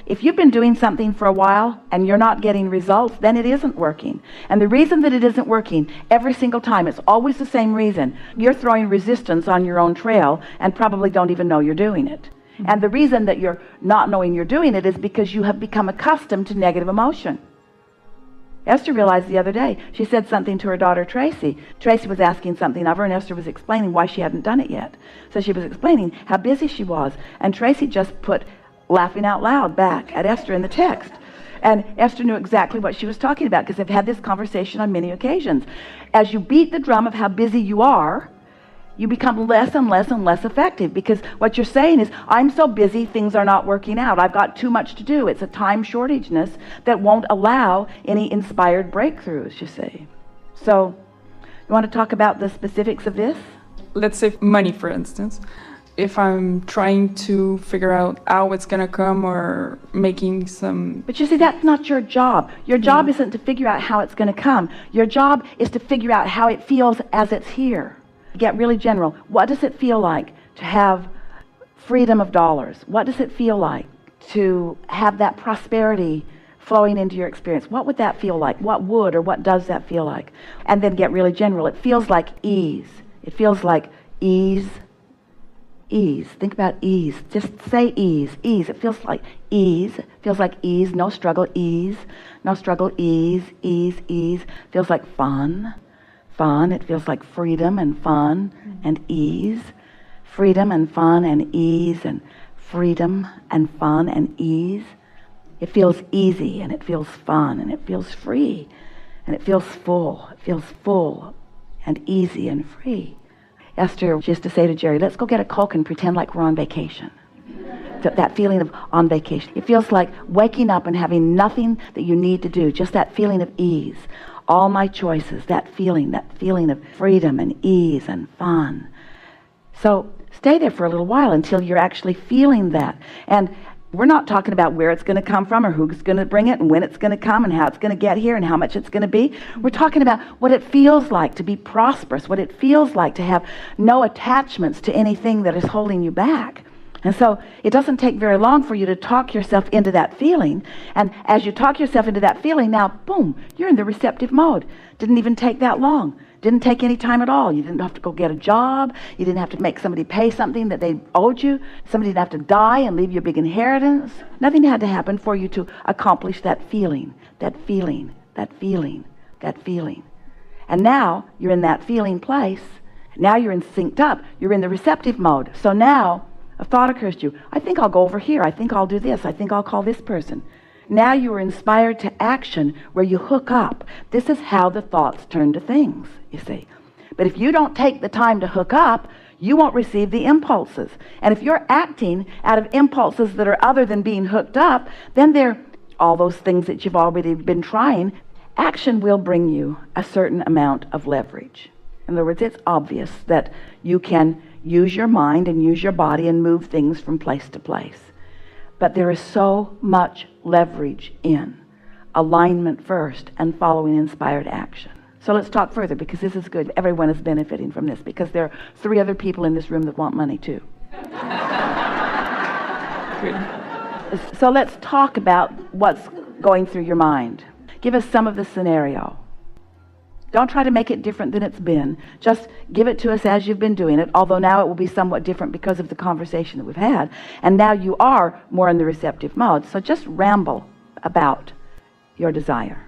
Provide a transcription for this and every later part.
if you've been doing something for a while and you're not getting results, then it isn't working. And the reason that it isn't working every single time, it's always the same reason. You're throwing resistance on your own trail and probably don't even know you're doing it. And the reason that you're not knowing you're doing it is because you have become accustomed to negative emotion. Esther realized the other day, she said something to her daughter Tracy. Tracy was asking something of her, and Esther was explaining why she hadn't done it yet. So she was explaining how busy she was, and Tracy just put laughing out loud back at Esther in the text. And Esther knew exactly what she was talking about, because they've had this conversation on many occasions. As you beat the drum of how busy you are, you become less and less and less effective, because what you're saying is, I'm so busy, things are not working out. I've got too much to do. It's a time shortageness that won't allow any inspired breakthroughs, you see. So, you want to talk about the specifics of this? Let's say money, for instance. If I'm trying to figure out how it's going to come or making some... But you see, that's not your job. Your job isn't to figure out how it's going to come. Your job is to figure out how it feels as it's here. Get really general. What does it feel like to have freedom of dollars? What does it feel like to have that prosperity flowing into your experience? What would that feel like? What would or what does that feel like? And then get really general. It feels like ease. It feels like ease. Ease. Think about ease. Just say ease. Ease. It feels like ease. It feels like ease. No struggle. Ease. No struggle. Ease. Ease. Ease. Feels like fun. Fun. It feels like freedom and fun and ease. Freedom and fun and ease and freedom and fun and ease. It feels easy and it feels fun and it feels free and it feels full. It feels full and easy and free. Esther used to say to Jerry, let's go get a Coke and pretend like we're on vacation. That feeling of on vacation. It feels like waking up and having nothing that you need to do. Just that feeling of ease. All my choices, that feeling of freedom and ease and fun. So stay there for a little while until you're actually feeling that. And we're not talking about where it's going to come from or who's going to bring it and when it's going to come and how it's going to get here and how much it's going to be. We're talking about what it feels like to be prosperous, what it feels like to have no attachments to anything that is holding you back. And so it doesn't take very long for you to talk yourself into that feeling. And as you talk yourself into that feeling, now, boom, you're in the receptive mode. Didn't even take that long. Didn't take any time at all. You didn't have to go get a job. You didn't have to make somebody pay something that they owed you. Somebody didn't have to die and leave you a big inheritance. Nothing had to happen for you to accomplish that feeling, that feeling, that feeling, that feeling. And now you're in that feeling place. Now you're in synced up. You're in the receptive mode. So now a thought occurs to you. I think I'll go over here. I think I'll do this. I think I'll call this person. Now you are inspired to action where you hook up. This is how the thoughts turn to things, you see. But if you don't take the time to hook up, you won't receive the impulses. And if you're acting out of impulses that are other than being hooked up, then they're all those things that you've already been trying. Action will bring you a certain amount of leverage. In other words, it's obvious that you can use your mind and use your body and move things from place to place. But there is so much leverage in alignment first and following inspired action. So let's talk further, because this is good. Everyone is benefiting from this, because there are 3 other people in this room that want money too. So let's talk about what's going through your mind. Give us some of the scenario. Don't try to make it different than it's been. Just give it to us as you've been doing it, although now it will be somewhat different because of the conversation that we've had. And now you are more in the receptive mode. So just ramble about your desire.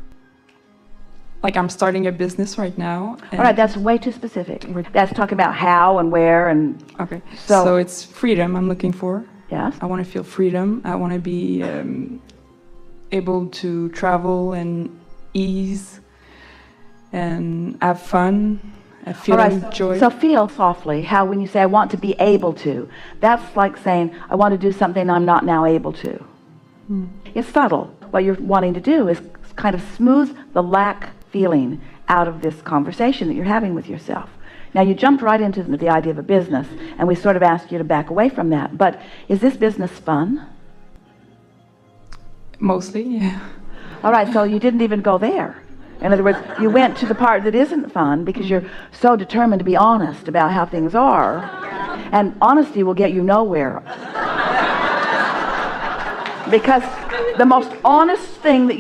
Like I'm starting a business right now. All right, that's way too specific. That's talking about how and where and... Okay, so it's freedom I'm looking for. Yes. I want to feel freedom. I want to be able to travel and ease and have fun, feel joy. So feel softly how when you say I want to be able to, that's like saying I want to do something I'm not now able to. It's subtle. What you're wanting to do is kind of smooth the lack feeling out of this conversation that you're having with yourself. Now you jumped right into the idea of a business, and we sort of asked you to back away from that, but is this business fun? Mostly, yeah. All right, so you didn't even go there. In other words, you went to the part that isn't fun because you're so determined to be honest about how things are, and honesty will get you nowhere. Because The most honest thing that you